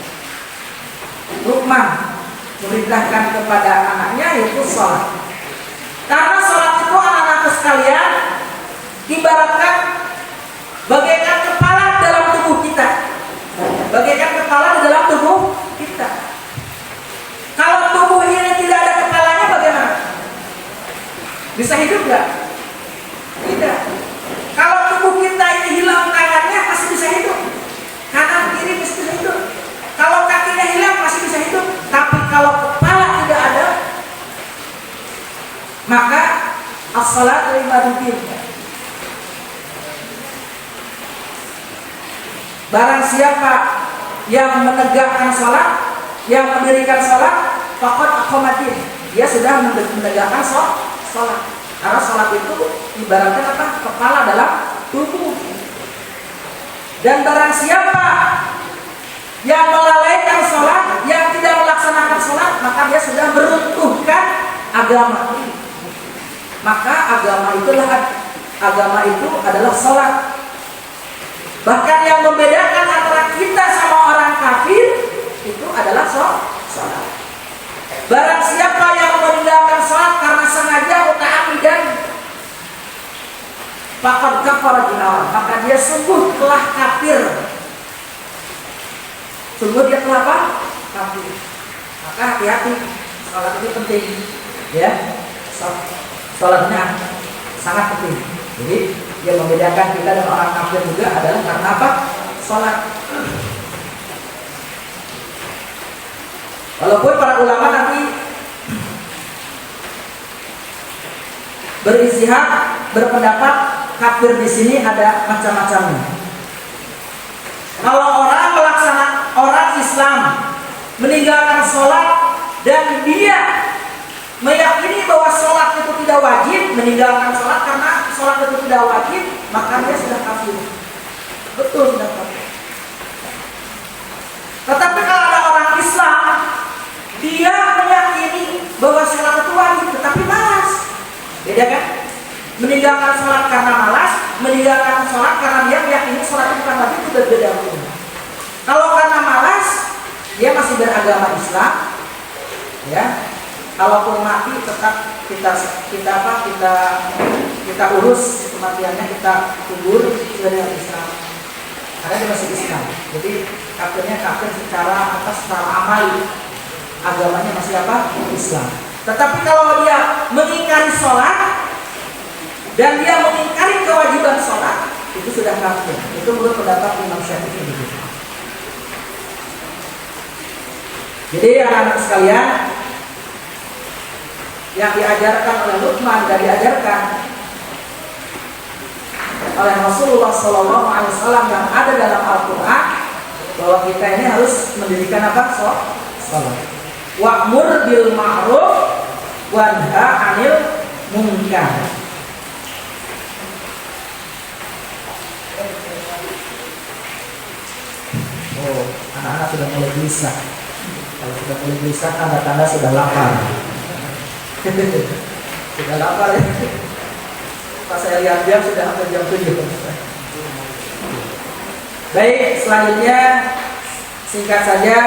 Luqman memerintahkan kepada anaknya yaitu sholat. Karena sholat itu anak-anak sekalian ibaratkan bagaikan kepala dalam tubuh kita. Bagaikan kepala di dalam tubuh kita. Kalau tubuh ini tidak ada kepalanya bagaimana? Bisa hidup nggak? Tidak. Kalau tubuh kita ini hilang tangannya masih bisa hidup, kanan kiri masih bisa hidup. Kalau kakinya hilang masih bisa hidup. Tapi kalau kepala tidak ada, maka as-salatu ibaduddin. Barang siapa yang menegakkan sholat, yang mendirikan sholat, faqad aqamaddin, dia sudah menegakkan sholat. Karena sholat itu ibaratnya apa? Kepala dalam tubuh. Dan barang siapa yang melalaikan sholat, yang tidak melaksanakan sholat, maka dia sudah meruntuhkan agama. Maka agama itu adalah sholat. Bahkan yang membedakan antara kita sama orang kafir itu adalah sholat. Barang siapa yang meninggalkan sholat karena sengaja muta'ammidan, faqad kafara billahi, maka dia sungguh telah kafir. Sungguh dia telah apa? Kafir. Maka hati-hati, sholat itu penting, ya. Sholatnya sangat penting. Jadi yang membedakan kita dengan orang kafir juga adalah karena apa? Sholat. Walaupun para ulama nanti beristihad berpendapat kafir di sini ada macam-macamnya. Kalau orang Islam meninggalkan sholat dan dia meyakini bahwa sholat itu tidak wajib, meninggalkan sholat karena sholat itu tidak wajib, maka dia sudah kafir. Betul, sudah kafir. Tetapi kalau ada orang Islam, dia meyakini bahwa sholat itu wajib, tetapi malas. Beda kan? Meninggalkan sholat karena malas, meninggalkan sholat karena dia meyakini sholat itu bukan wajib, itu berbeda hukum. Kalau karena malas, dia masih beragama Islam, ya. Kalaupun mati tetap kita urus kematiannya, kita kubur sesuai dengan Islam. Karena dia masih Islam. Jadi kafirnya kafir secara amali, agamanya masih apa? Islam. Tetapi kalau dia mengingkari sholat dan dia mengingkari kewajiban sholat, itu sudah kafir. Itu menurut pendapat Imam Syafi'i. Jadi anak-anak sekalian, yang diajarkan oleh Luqman dan diajarkan oleh Rasulullah SAW yang ada dalam Al-Quran, bahwa kita ini harus mendirikan apa? Sholat. Wa'mur bil ma'ruf wanha 'anil munkar. Oh, anak-anak sudah mulai gelisah. Kalau sudah mulai gelisah, tanda-tanda sudah lapar. Sudah lapar ya. Pas saya lihat jam sudah hampir jam 7. Baik, selanjutnya singkat saja.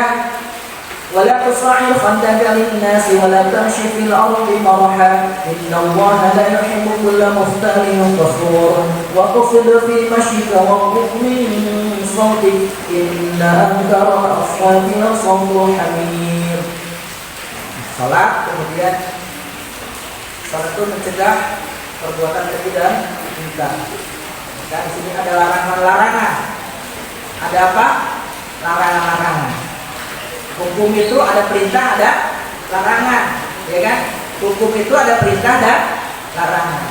Wala tusa'il khandaka lin-nasi wala tamshi fil ardi maraha innallaha la yuhibbu kulla mukhtalin fakhur wa qsid fi mashika wa min sawtik inna ankara aswati sawtul hamir. Salat, kemudian salat itu mencegah perbuatan keji dan munkar. Dan di sini ada larangan-larangan. Ada apa? Larangan-larangan. Hukum itu ada perintah, ada larangan, ya kan? Hukum itu ada perintah dan larangan.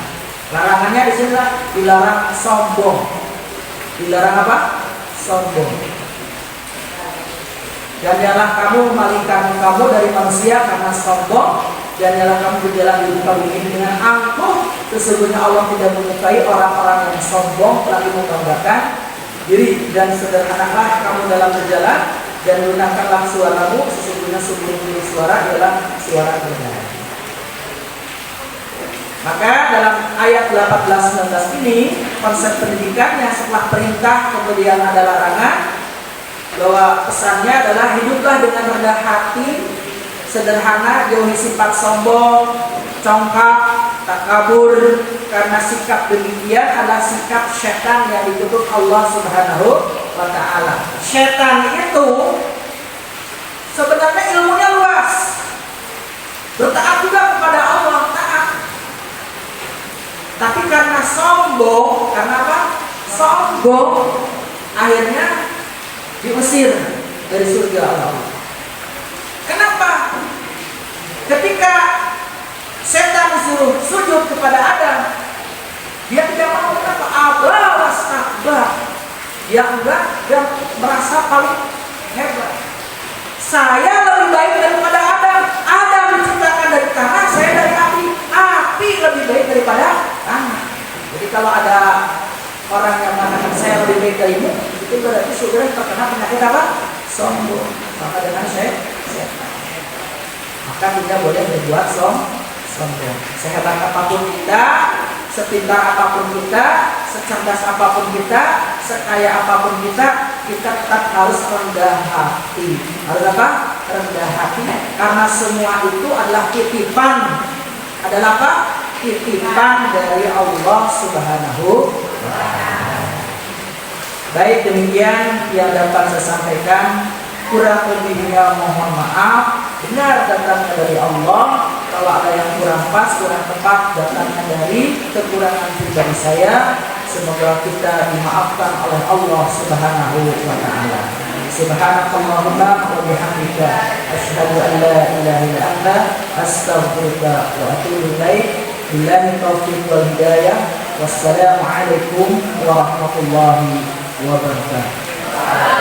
Larangannya di sini dilarang sombong. Dilarang apa? Sombong. Dan janganlah kamu memalingkan kamu dari manusia karena sombong. Dan janganlah kamu berjalan di muka bumi dengan angkuh. Sesungguhnya Allah tidak menyukai orang-orang yang sombong, lalu membanggakan diri. Dan sederhanalah kamu dalam berjalan, dan lunakkanlah suaramu. Sesungguhnya sumber suara adalah suara kebenaran. Maka dalam ayat 18-19 ini konsep pendidikannya setelah perintah kemudian ada larangan, bahwa pesannya adalah hiduplah dengan rendah hati, sederhana, jauhi sifat sombong, congkak, takabur, karena sikap demikian adalah sikap syaitan yang dikutuk Allah Subhanahu wa ta'ala. Syaitan itu sebenarnya ilmunya luas, bertaat juga kepada Allah, taat. sombong. Karena apa? Sombong. Akhirnya diusir dari surga Allah. Kenapa? Ketika setan disuruh sujud kepada Adam, dia tidak mau. Kenapa? Aba wastakbar. Dia enggak, dia merasa paling hebat. Saya lebih baik daripada Adam. Adam diciptakan dari tanah, saya dari api. Api lebih baik daripada tanah. Jadi kalau ada orang yang mengatakan saya lebih baik darimu, itu berarti saudara terkena penyakit apa? Sombong. Maka dengan saya maka tidak boleh berbuat sombong. Sehebat apapun kita, sepintar apapun kita, secerdas apapun kita, sekaya apapun kita, kita tetap harus rendah hati. Harus apa? Rendah hati. Karena semua itu adalah titipan. Adalah apa? Titipan dari Allah Subhanahu wa Ta'ala. Baik, demikian yang dapat saya sampaikan. Kurang lebihnya mohon maaf. Benar datangnya dari Allah. Kalau ada yang kurang pas, kurang tepat, datangnya dari kekurangan pribadi saya. Semoga kita dimaafkan oleh Allah Subhanahu wa Ta'ala. Subhanakallahumma wa bihamdika asyhadu an la ilaha illa anta astaghfiruka wa atubu ilaik. Billahi taufiq wal hidayah. Wassalamu alaikum warahmatullahi wabarakatuh.